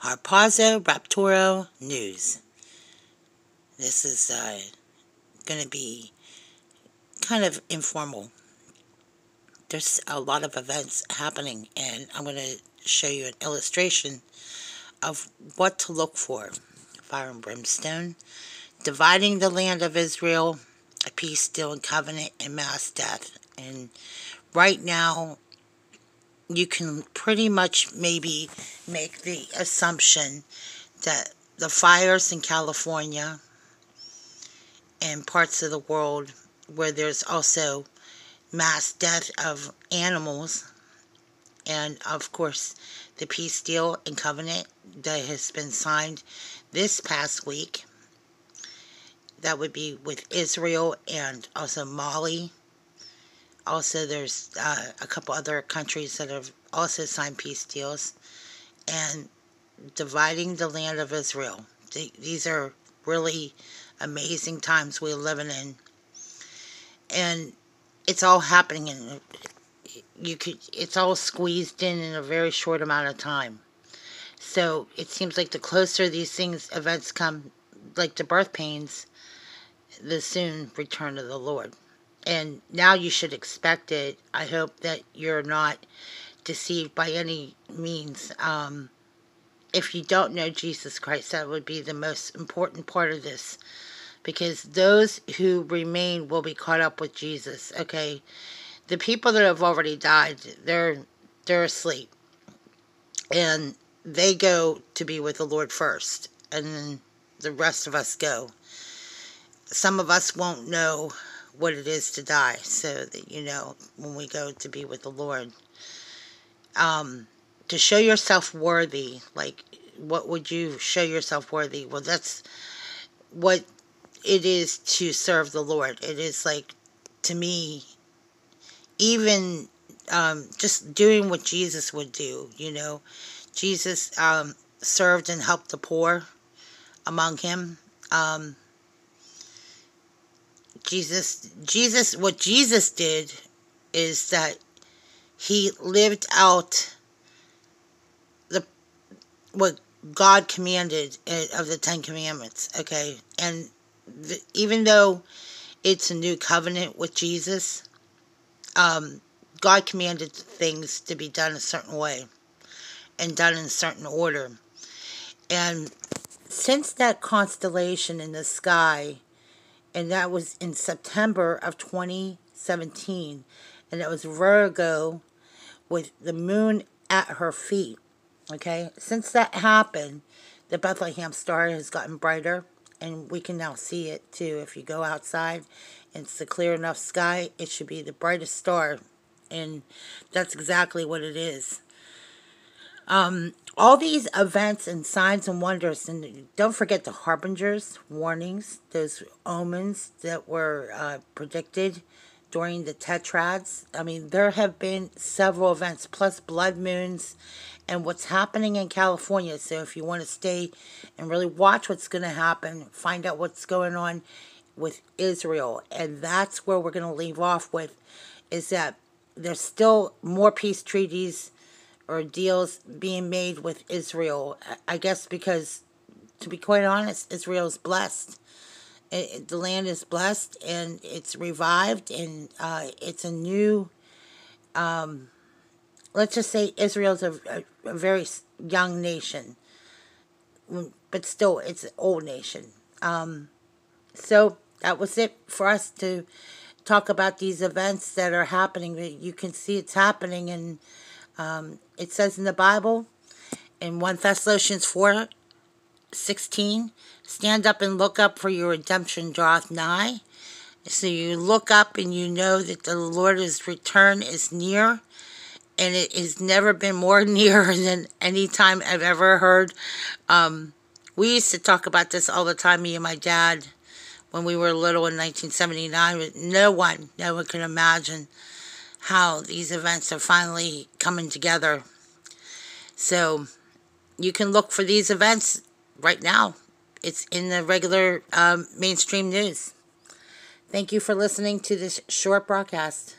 Harpazo, Rapturo News. This is going to be kind of informal. There's a lot of events happening, and I'm going to show you an illustration of what to look for. Fire and brimstone, dividing the land of Israel, a peace deal and covenant, and mass death. And right now, you can pretty much maybe make the assumption that the fires in California and parts of the world where there's also mass death of animals, and of course the peace deal and covenant that has been signed this past week, that would be with Israel and also Mali. Also, there's a couple other countries that have also signed peace deals, and dividing the land of Israel. These are really amazing times we're living in, and it's all happening in it's all squeezed in a very short amount of time. So it seems like the closer these events come, like the birth pains, the soon return of the Lord. And now you should expect it. I hope that you're not deceived by any means. If you don't know Jesus Christ, that would be the most important part of this, because those who remain will be caught up with Jesus. Okay, the people that have already died, they're asleep, and they go to be with the Lord first, and then the rest of us go. Some of us won't know what it is to die, so that when we go to be with the Lord. To show yourself worthy, like, what would you show yourself worthy? Well, that's what it is to serve the Lord. It is, like, to me, even just doing what Jesus would do. Jesus served and helped the poor among him. What Jesus did is that he lived out what God commanded of the 10 Commandments, okay? And even though it's a new covenant with Jesus, God commanded things to be done a certain way and done in a certain order. And since that constellation in the sky, and that was in September of 2017, and it was Virgo with the moon at her feet. Okay, since that happened, the Bethlehem star has gotten brighter, and we can now see it too. If you go outside and it's a clear enough sky, it should be the brightest star, and that's exactly what it is. All these events and signs and wonders, and don't forget the harbingers, warnings, those omens that were predicted during the tetrads. I mean, there have been several events, plus blood moons, and what's happening in California. So if you want to stay and really watch what's going to happen, find out what's going on with Israel. And that's where we're going to leave off with, is that there's still more peace treaties or deals being made with Israel. I guess because, to be quite honest, Israel is blessed. The land is blessed, and it's revived, and it's a new, let's just say Israel's a very young nation, but still it's an old nation. So that was it for us to talk about these events that are happening. You can see it's happening, and it says in the Bible, in 1 Thessalonians 4:16, stand up and look up, for your redemption draweth nigh. So you look up and you know that the Lord's return is near, and it has never been more near than any time I've ever heard. We used to talk about this all the time, me and my dad, when we were little in 1979. But no one can imagine how these events are finally coming together. So you can look for these events right now. It's in the regular mainstream news. Thank you for listening to this short broadcast.